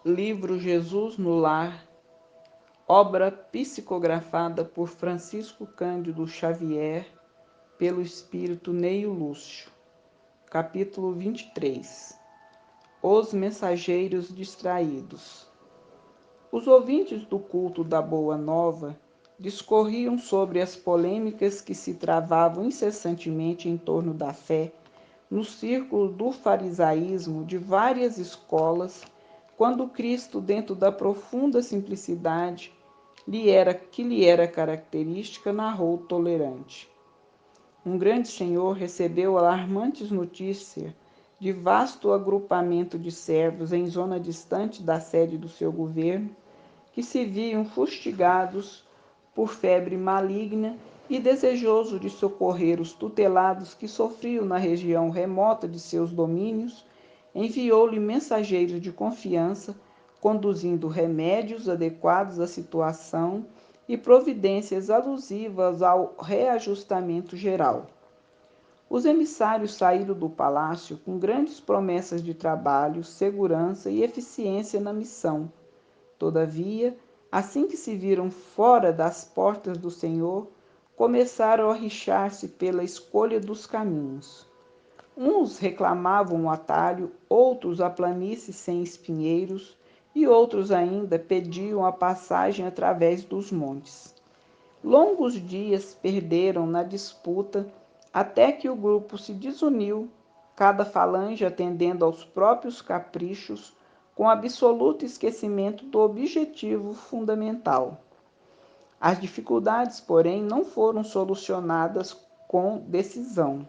Livro Jesus no Lar, obra psicografada por Francisco Cândido Xavier, pelo espírito Neio Lúcio. Capítulo 23. Os mensageiros distraídos. Os ouvintes do culto da Boa Nova discorriam sobre as polêmicas que se travavam incessantemente em torno da fé no círculo do farisaísmo de várias escolas, quando Cristo, dentro da profunda simplicidade que lhe era característica, narrou tolerante. Um grande senhor recebeu alarmantes notícias de vasto agrupamento de servos em zona distante da sede do seu governo, que se viam fustigados por febre maligna e desejoso de socorrer os tutelados que sofriam na região remota de seus domínios, enviou-lhe mensageiros de confiança, conduzindo remédios adequados à situação e providências alusivas ao reajustamento geral. Os emissários saíram do palácio com grandes promessas de trabalho, segurança e eficiência na missão. Todavia, assim que se viram fora das portas do Senhor, começaram a rixar-se pela escolha dos caminhos. Uns reclamavam o atalho, outros a planície sem espinheiros, e outros ainda pediam a passagem através dos montes. Longos dias perderam na disputa, até que o grupo se desuniu, cada falange atendendo aos próprios caprichos, com absoluto esquecimento do objetivo fundamental. As dificuldades, porém, não foram solucionadas com decisão.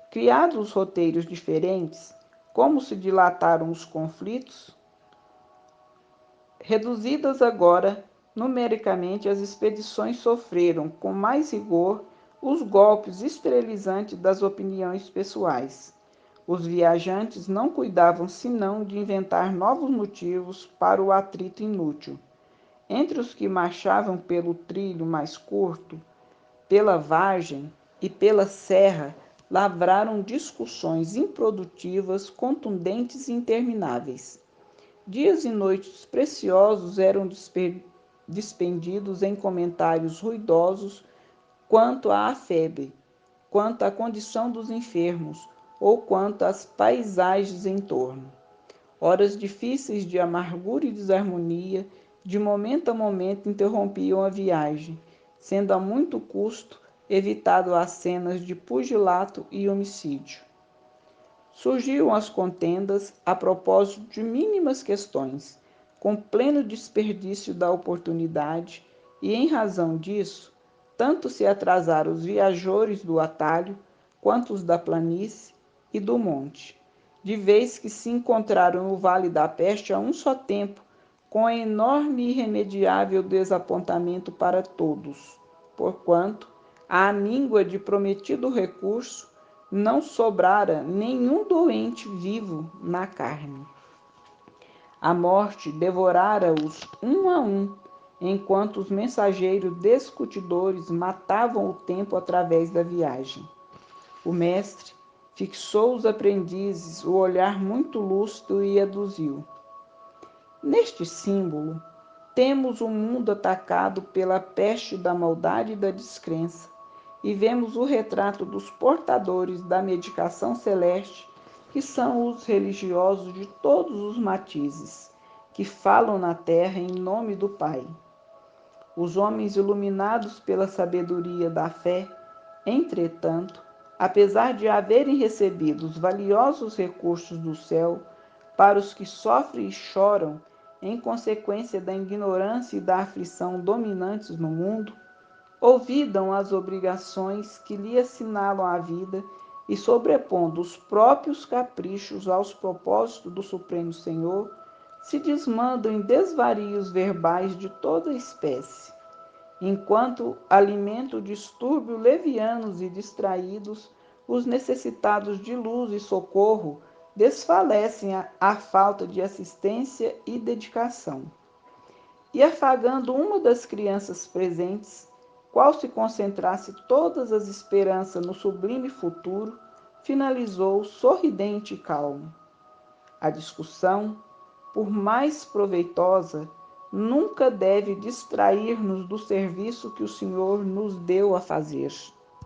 Criados os roteiros diferentes, como se dilataram os conflitos? Reduzidas agora, numericamente, as expedições sofreram, com mais rigor, os golpes esterilizantes das opiniões pessoais. Os viajantes não cuidavam senão de inventar novos motivos para o atrito inútil. Entre os que marchavam pelo trilho mais curto, pela vargem e pela serra, lavraram discussões improdutivas, contundentes e intermináveis. Dias e noites preciosos eram despendidos em comentários ruidosos quanto à febre, quanto à condição dos enfermos ou quanto às paisagens em torno. Horas difíceis de amargura e desarmonia, de momento a momento interrompiam a viagem, sendo a muito custo evitado as cenas de pugilato e homicídio. Surgiam as contendas a propósito de mínimas questões, com pleno desperdício da oportunidade, e em razão disso, tanto se atrasaram os viajores do atalho, quanto os da planície e do monte, de vez que se encontraram no vale da peste a um só tempo, com enorme e irremediável desapontamento para todos, porquanto, à míngua de prometido recurso, não sobrara nenhum doente vivo na carne. A morte devorara-os um a um, enquanto os mensageiros discutidores matavam o tempo através da viagem. O mestre fixou os aprendizes o olhar muito lúcido e aduziu: neste símbolo, temos o mundo atacado pela peste da maldade e da descrença, e vemos o retrato dos portadores da medicação celeste, que são os religiosos de todos os matizes, que falam na terra em nome do Pai. Os homens iluminados pela sabedoria da fé, entretanto, apesar de haverem recebido os valiosos recursos do céu para os que sofrem e choram em consequência da ignorância e da aflição dominantes no mundo, olvidam as obrigações que lhe assinalam a vida e, sobrepondo os próprios caprichos aos propósitos do Supremo Senhor, se desmandam em desvarios verbais de toda espécie, enquanto alimentam distúrbios levianos e distraídos, os necessitados de luz e socorro desfalecem à falta de assistência e dedicação. E afagando uma das crianças presentes, qual se concentrasse todas as esperanças no sublime futuro, finalizou sorridente e calmo: a discussão, por mais proveitosa, nunca deve distrair-nos do serviço que o Senhor nos deu a fazer.